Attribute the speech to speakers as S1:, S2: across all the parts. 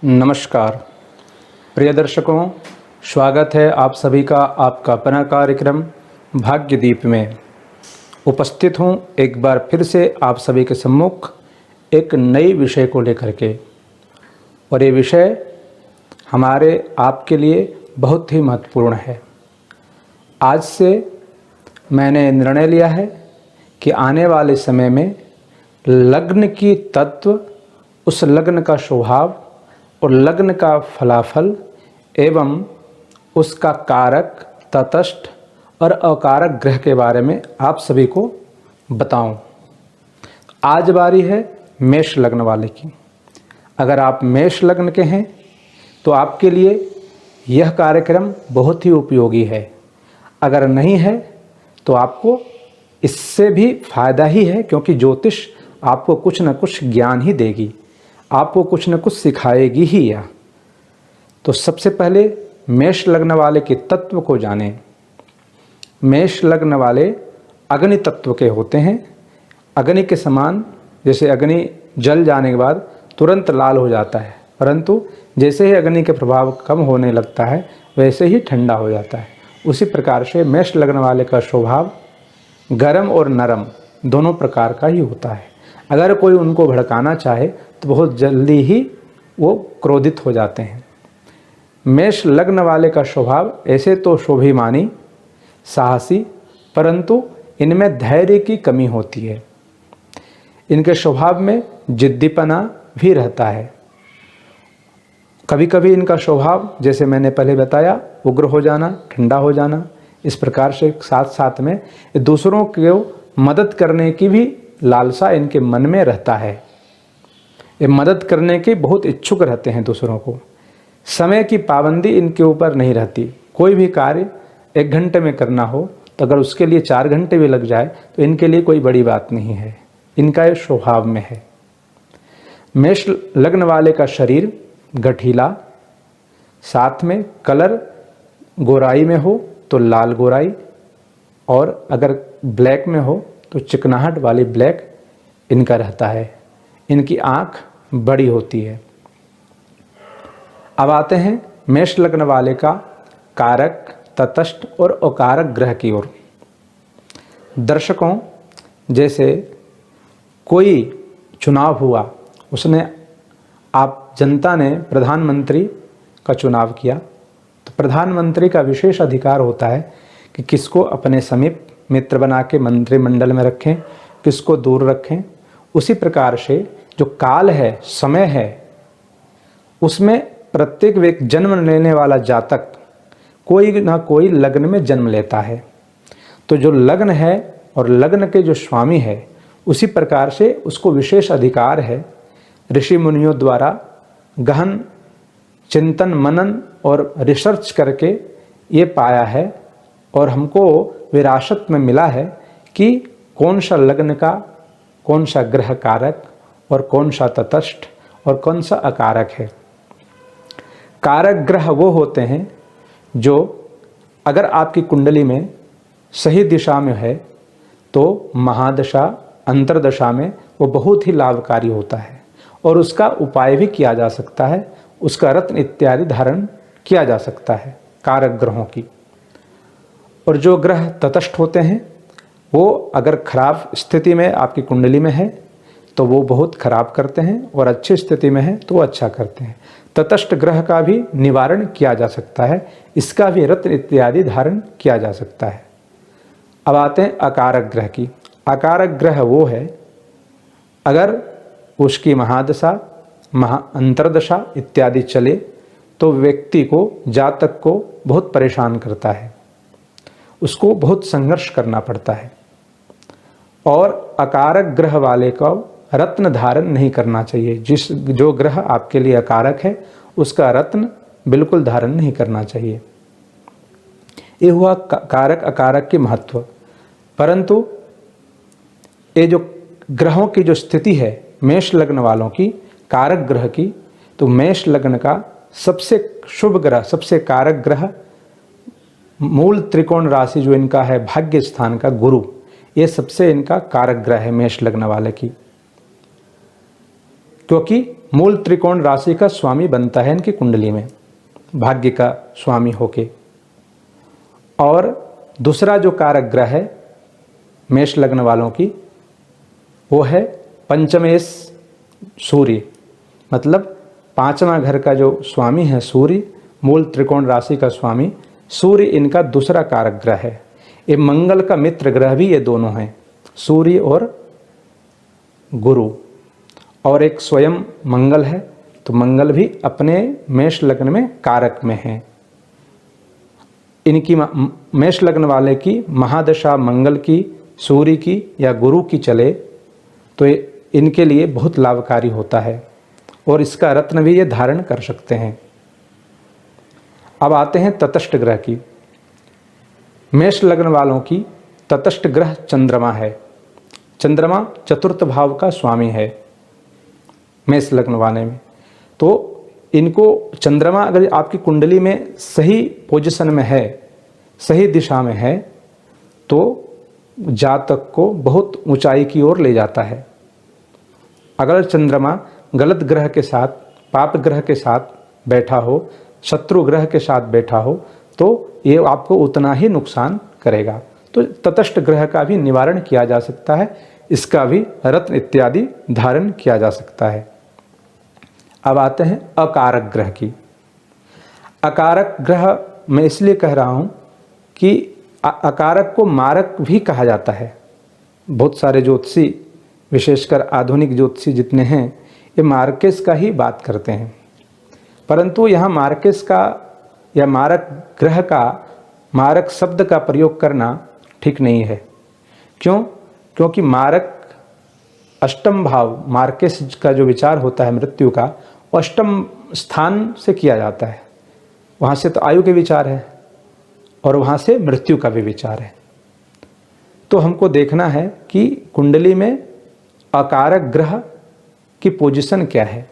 S1: नमस्कार प्रिय दर्शकों, स्वागत है आप सभी का आपका अपना कार्यक्रम भाग्यदीप में। उपस्थित हूँ एक बार फिर से आप सभी के सम्मुख एक नई विषय को लेकर के, और ये विषय हमारे आपके लिए बहुत ही महत्वपूर्ण है। आज से मैंने निर्णय लिया है कि आने वाले समय में लग्न की तत्व, उस लग्न का स्वभाव और लग्न का फलाफल एवं उसका कारक, तटस्थ और अकारक ग्रह के बारे में आप सभी को बताऊं। आज बारी है मेष लग्न वाले की। अगर आप मेष लग्न के हैं तो आपके लिए यह कार्यक्रम बहुत ही उपयोगी है। अगर नहीं है तो आपको इससे भी फायदा ही है, क्योंकि ज्योतिष आपको कुछ न कुछ ज्ञान ही देगी, आपको कुछ न कुछ सिखाएगी ही। या तो सबसे पहले मेष लग्न वाले के तत्व को जानें। मेष लग्न वाले अग्नि तत्व के होते हैं। अग्नि के समान, जैसे अग्नि जल जाने के बाद तुरंत लाल हो जाता है, परंतु जैसे ही अग्नि के प्रभाव कम होने लगता है वैसे ही ठंडा हो जाता है। उसी प्रकार से मेष लग्न वाले का स्वभाव गर्म और नरम दोनों प्रकार का ही होता है। अगर कोई उनको भड़काना चाहे तो बहुत जल्दी ही वो क्रोधित हो जाते हैं। मेष लग्न वाले का स्वभाव ऐसे तो स्वाभिमानी, साहसी, परंतु इनमें धैर्य की कमी होती है। इनके स्वभाव में जिद्दीपना भी रहता है। कभी कभी इनका स्वभाव, जैसे मैंने पहले बताया, उग्र हो जाना, ठंडा हो जाना, इस प्रकार से साथ साथ में दूसरों को मदद करने की भी लालसा इनके मन में रहता है। ये मदद करने के बहुत इच्छुक रहते हैं दूसरों को। समय की पाबंदी इनके ऊपर नहीं रहती। कोई भी कार्य 1 घंटे में करना हो तो अगर उसके लिए 4 घंटे भी लग जाए तो इनके लिए कोई बड़ी बात नहीं है। इनका ये स्वभाव में है। मेष लग्न वाले का शरीर गठीला, साथ में कलर गोराई में हो तो लाल गोराई, और अगर ब्लैक में हो तो चिकनाहट वाली ब्लैक इनका रहता है। इनकी आँख बड़ी होती है। अब आते हैं मेष लग्न वाले का कारक, तटस्थ और अकारक ग्रह की ओर। दर्शकों, जैसे कोई चुनाव हुआ, उसने जनता ने प्रधानमंत्री का चुनाव किया, तो प्रधानमंत्री का विशेष अधिकार होता है कि किसको अपने समीप मित्र बना के मंत्रिमंडल में रखें, किसको दूर रखें। उसी प्रकार से जो काल है, समय है, उसमें प्रत्येक व्यक्ति जन्म लेने वाला जातक कोई ना कोई लग्न में जन्म लेता है। तो जो लग्न है और लग्न के जो स्वामी है, उसी प्रकार से उसको विशेष अधिकार है। ऋषि मुनियों द्वारा गहन चिंतन, मनन और रिसर्च करके ये पाया है और हमको विरासत में मिला है कि कौन सा लग्न का कौन सा ग्रह कारक और कौन सा तटस्थ और कौन सा अकारक है। कारक ग्रह वो होते हैं जो अगर आपकी कुंडली में सही दिशा में है तो महादशा, अंतरदशा में वो बहुत ही लाभकारी होता है और उसका उपाय भी किया जा सकता है। उसका रत्न इत्यादि धारण किया जा सकता है कारक ग्रहों की। और जो ग्रह तटस्थ होते हैं वो अगर खराब स्थिति में आपकी कुंडली में है तो वो बहुत खराब करते हैं, और अच्छी स्थिति में है तो वो अच्छा करते हैं। तटस्थ ग्रह का भी निवारण किया जा सकता है, इसका भी रत्न इत्यादि धारण किया जा सकता है। अब आते हैं अकारक ग्रह की। अकारक ग्रह वो है अगर उसकी महादशा, अंतरदशा इत्यादि चले तो व्यक्ति को, जातक को बहुत परेशान करता है, उसको बहुत संघर्ष करना पड़ता है। और अकारक ग्रह वाले को रत्न धारण नहीं करना चाहिए। जो ग्रह आपके लिए अकारक है उसका रत्न बिल्कुल धारण नहीं करना चाहिए। ये हुआ कारक अकारक के महत्व। परंतु ये जो ग्रहों की जो स्थिति है मेष लग्न वालों की, कारक ग्रह की, तो मेष लग्न का सबसे शुभ ग्रह, सबसे कारक ग्रह, मूल त्रिकोण राशि जो इनका है भाग्य स्थान का गुरु, ये सबसे इनका कारक ग्रह है मेष लग्न वाले की। क्योंकि मूल त्रिकोण राशि का स्वामी बनता है इनकी कुंडली में, भाग्य का स्वामी होके। और दूसरा जो कारक ग्रह है मेष लग्न वालों की, वो है पंचमेश सूर्य, मतलब पांचवा घर का जो स्वामी है सूर्य, मूल त्रिकोण राशि का स्वामी सूर्य इनका दूसरा कारक ग्रह है। ये मंगल का मित्र ग्रह भी ये दोनों हैं, सूर्य और गुरु। और एक स्वयं मंगल है, तो मंगल भी अपने मेष लग्न में कारक में है। इनकी मेष लग्न वाले की महादशा मंगल की, सूर्य की या गुरु की चले तो इनके लिए बहुत लाभकारी होता है, और इसका रत्न भी ये धारण कर सकते हैं। अब आते हैं तटस्थ ग्रह की। मेष लग्न वालों की तटस्थ ग्रह चंद्रमा है। चंद्रमा चतुर्थ भाव का स्वामी है मेष लग्न वाले में। तो इनको चंद्रमा अगर आपकी कुंडली में सही पोजीशन में है, सही दिशा में है, तो जातक को बहुत ऊंचाई की ओर ले जाता है। अगर चंद्रमा गलत ग्रह के साथ, पाप ग्रह के साथ बैठा हो, शत्रु ग्रह के साथ बैठा हो, तो ये आपको उतना ही नुकसान करेगा। तो तटस्थ ग्रह का भी निवारण किया जा सकता है, इसका भी रत्न इत्यादि धारण किया जा सकता है। अब आते हैं अकारक ग्रह की। अकारक ग्रह मैं इसलिए कह रहा हूँ कि अकारक को मारक भी कहा जाता है। बहुत सारे ज्योतिषी, विशेषकर आधुनिक ज्योतिषी जितने हैं, ये मार्केस का ही बात करते हैं, परंतु यहाँ मार्केस का या मारक ग्रह का, मारक शब्द का प्रयोग करना ठीक नहीं है। क्यों? क्योंकि मारक अष्टम भाव, मार्केस का जो विचार होता है मृत्यु का, वो अष्टम स्थान से किया जाता है। वहाँ से तो आयु के विचार है और वहाँ से मृत्यु का भी विचार है। तो हमको देखना है कि कुंडली में अकारक ग्रह की पोजीशन क्या है।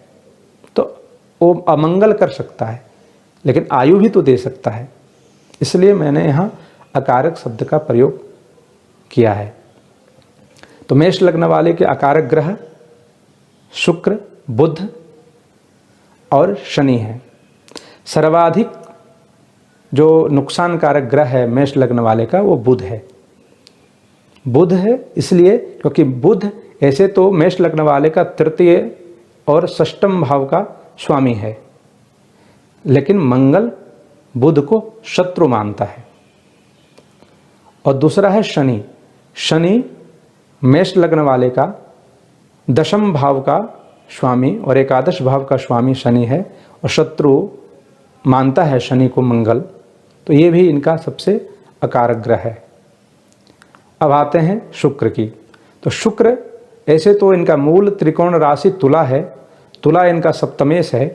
S1: तो वो अमंगल कर सकता है, लेकिन आयु भी तो दे सकता है, इसलिए मैंने यहाँ अकारक शब्द का प्रयोग किया है। तो मेष लग्न वाले के अकारक ग्रह शुक्र, बुध और शनि है। सर्वाधिक जो नुकसान कारक ग्रह है मेष लग्न वाले का, वो बुध है। बुध है इसलिए क्योंकि बुध ऐसे तो मेष लग्न वाले का तृतीय और षष्ठम भाव का स्वामी है, लेकिन मंगल बुध को शत्रु मानता है। और दूसरा है शनि। शनि मेष लग्न वाले का दशम भाव का स्वामी और एकादश भाव का स्वामी शनि है, और शत्रु मानता है शनि को मंगल। तो ये भी इनका सबसे अकारक ग्रह है। अब आते हैं शुक्र की। तो शुक्र ऐसे तो इनका मूल त्रिकोण राशि तुला है, तुला इनका सप्तमेश है,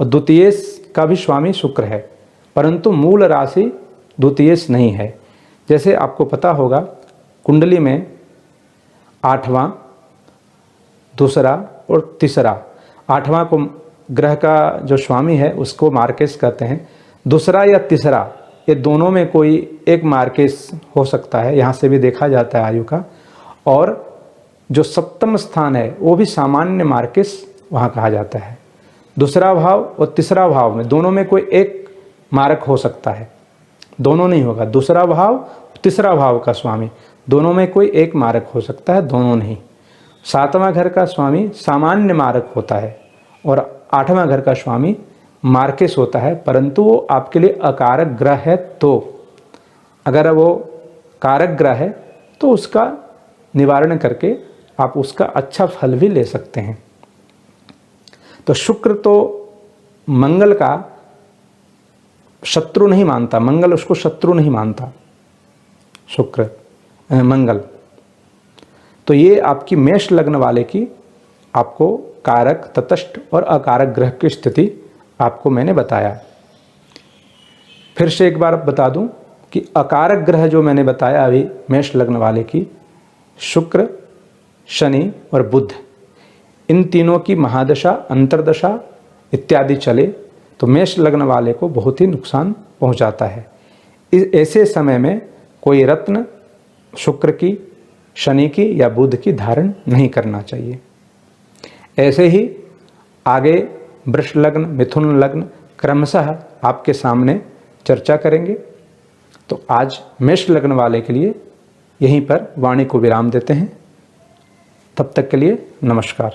S1: और द्वितीयेश का भी स्वामी शुक्र है, परंतु मूल राशि द्वितीयेश नहीं है। जैसे आपको पता होगा कुंडली में आठवां, दूसरा और तीसरा, आठवां को ग्रह का जो स्वामी है उसको मार्केस कहते हैं। दूसरा या तीसरा, ये दोनों में कोई एक मार्केस हो सकता है, यहाँ से भी देखा जाता है आयु का। और जो सप्तम स्थान है वो भी सामान्य मार्केस वहाँ कहा जाता है। दूसरा भाव और तीसरा भाव में दोनों में कोई एक मारक हो सकता है, दोनों नहीं होगा। दूसरा भाव, तीसरा भाव का स्वामी, दोनों में कोई एक मारक हो सकता है, दोनों नहीं। सातवां घर का स्वामी सामान्य मारक होता है और आठवां घर का स्वामी मार्केस होता है, परंतु वो आपके लिए अकारक ग्रह है। तो अगर वो कारक ग्रह है तो उसका निवारण करके आप उसका अच्छा फल भी ले सकते हैं। तो शुक्र तो मंगल का शत्रु नहीं मानता, मंगल उसको शत्रु नहीं मानता, शुक्र मंगल। तो ये आपकी मेष लग्न वाले की आपको कारक, तटस्थ और अकारक ग्रह की स्थिति आपको मैंने बताया। फिर से एक बार बता दूं कि अकारक ग्रह जो मैंने बताया अभी मेष लग्न वाले की, शुक्र, शनि और बुध, इन तीनों की महादशा, अंतर्दशा इत्यादि चले तो मेष लग्न वाले को बहुत ही नुकसान पहुंचाता है। इस ऐसे समय में कोई रत्न शुक्र की, शनि की या बुध की धारण नहीं करना चाहिए। ऐसे ही आगे वृष लग्न, मिथुन लग्न क्रमशः आपके सामने चर्चा करेंगे। तो आज मेष लग्न वाले के लिए यहीं पर वाणी को विराम देते हैं। तब तक के लिए नमस्कार।